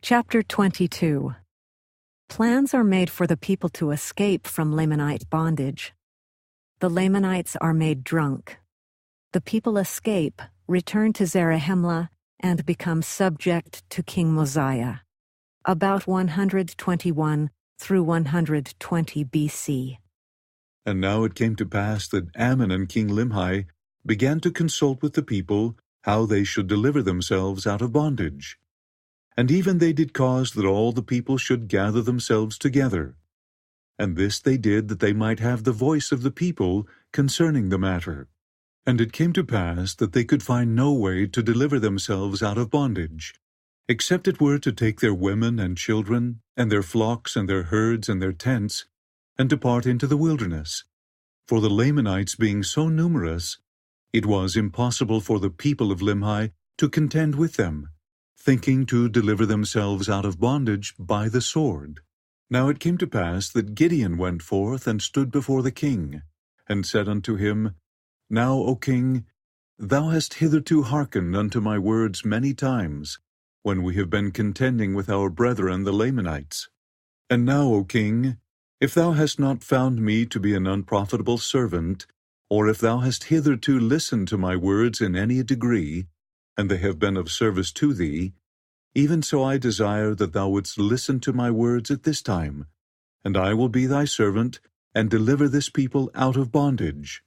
Chapter 22. Plans are made for the people to escape from Lamanite bondage. The Lamanites are made drunk. The people escape, return to Zarahemla, and become subject to King Mosiah. About 121 through 120 BC. And now it came to pass that Ammon and King Limhi began to consult with the people how they should deliver themselves out of bondage. And even they did cause that all the people should gather themselves together. And this they did that they might have the voice of the people concerning the matter. And it came to pass that they could find no way to deliver themselves out of bondage, except it were to take their women and children, and their flocks and their herds and their tents, and depart into the wilderness. For the Lamanites being so numerous, it was impossible for the people of Limhi to contend with them, thinking to deliver themselves out of bondage by the sword. Now it came to pass that Gideon went forth and stood before the king, and said unto him, Now, O king, thou hast hitherto hearkened unto my words many times, when we have been contending with our brethren the Lamanites. And now, O king, if thou hast not found me to be an unprofitable servant, or if thou hast hitherto listened to my words in any degree, and they have been of service to thee, even so I desire that thou wouldst listen to my words at this time, and I will be thy servant, and deliver this people out of bondage.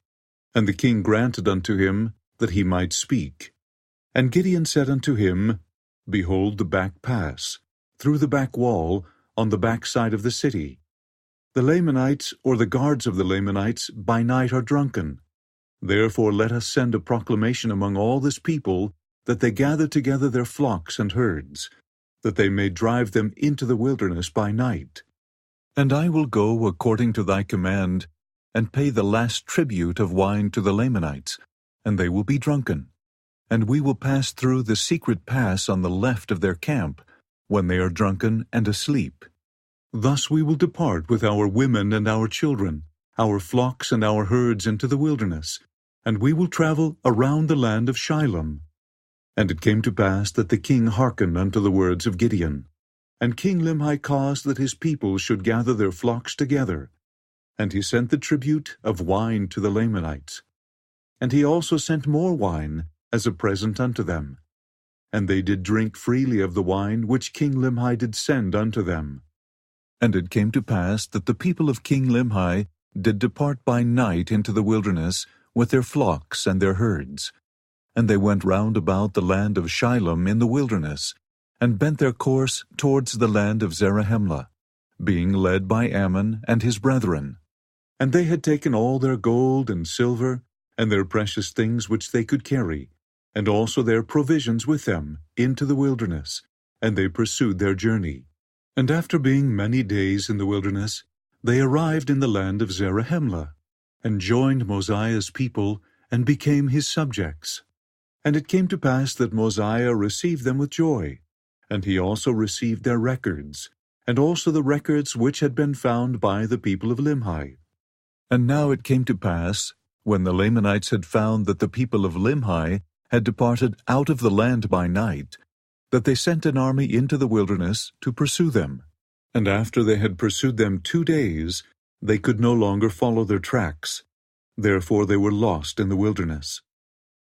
And the king granted unto him that he might speak. And Gideon said unto him, Behold the back pass, through the back wall, on the back side of the city. The Lamanites, or the guards of the Lamanites, by night are drunken. Therefore let us send a proclamation among all this people, that they gather together their flocks and herds, that they may drive them into the wilderness by night. And I will go according to thy command, and pay the last tribute of wine to the Lamanites, and they will be drunken. And we will pass through the secret pass on the left of their camp, when they are drunken and asleep. Thus we will depart with our women and our children, our flocks and our herds into the wilderness, and we will travel around the land of Shilom. And it came to pass that the king hearkened unto the words of Gideon. And King Limhi caused that his people should gather their flocks together. And he sent the tribute of wine to the Lamanites. And he also sent more wine as a present unto them. And they did drink freely of the wine which King Limhi did send unto them. And it came to pass that the people of King Limhi did depart by night into the wilderness with their flocks and their herds. And they went round about the land of Shilom in the wilderness, and bent their course towards the land of Zarahemla, being led by Ammon and his brethren. And they had taken all their gold and silver, and their precious things which they could carry, and also their provisions with them, into the wilderness, and they pursued their journey. And after being many days in the wilderness, they arrived in the land of Zarahemla, and joined Mosiah's people, and became his subjects. And it came to pass that Mosiah received them with joy, and he also received their records, and also the records which had been found by the people of Limhi. And now it came to pass, when the Lamanites had found that the people of Limhi had departed out of the land by night, that they sent an army into the wilderness to pursue them. And after they had pursued them 2 days, they could no longer follow their tracks. Therefore they were lost in the wilderness.